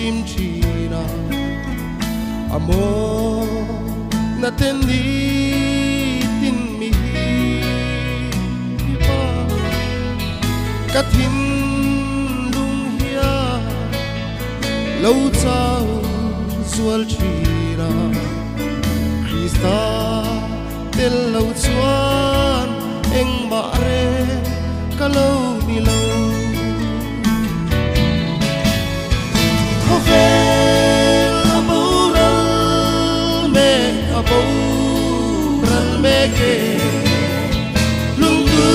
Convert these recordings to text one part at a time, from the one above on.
lim china amo na ten ni tin mi pa kathin lung hia lo chau zual china Krista tel lo chuan eng ma re ka lo ni lo ke lung tu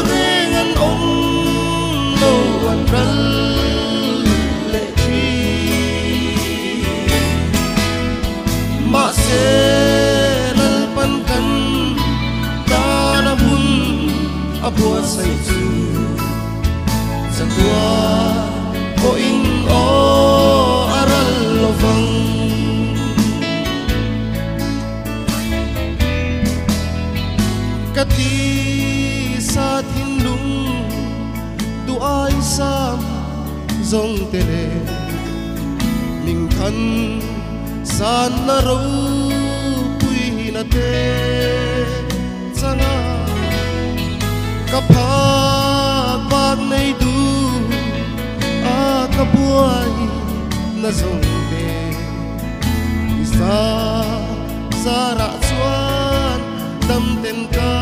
rengan om lo an ral le chi ma se lal pan kan ta na bun abua sai chu sa tua ko in o aral lo vang kati sa thin lung tu ai sam zong tele ning than san na ro pui na te changa ka pha bak nei du a ka buai na zong te isa zara chuan dam ten ka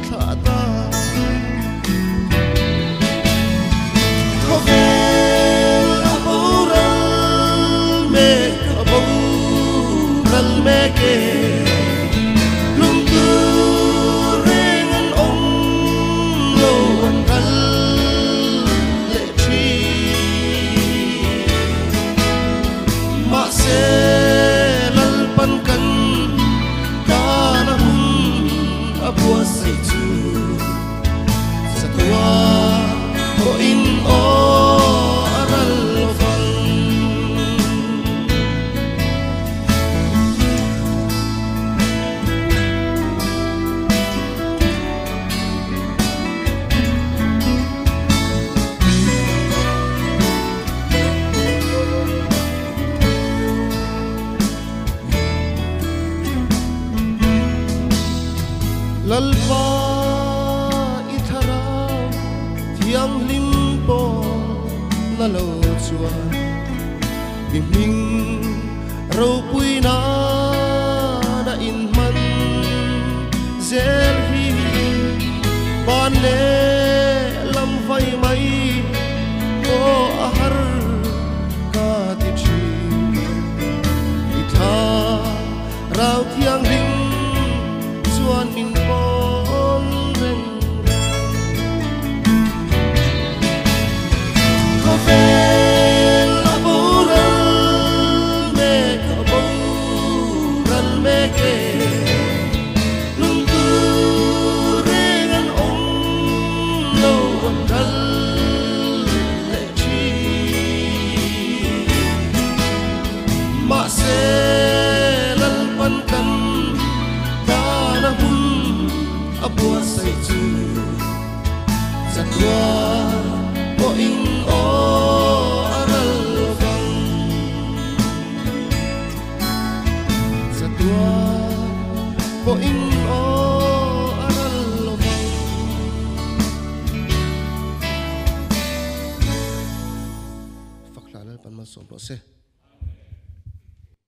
thata khovel abural me ke lung tu rengan om lo an kal le chi ma se lal pan kan abua sai chu sa tua ko in o aral lo vang lalpa itharau thiang limpo na lo chuan biming ro pui na da in man zel hi ban le lam vai mai o ahar ka ti chi itha rau thiang lim chuan min pon reng khovel abural me ke lung tu rengan om lo an kal le chi ma se lal pan kan abua sai chu sa tua ko in o aral vang sa tua ko in o aral vang fakla lal pan ma som lo se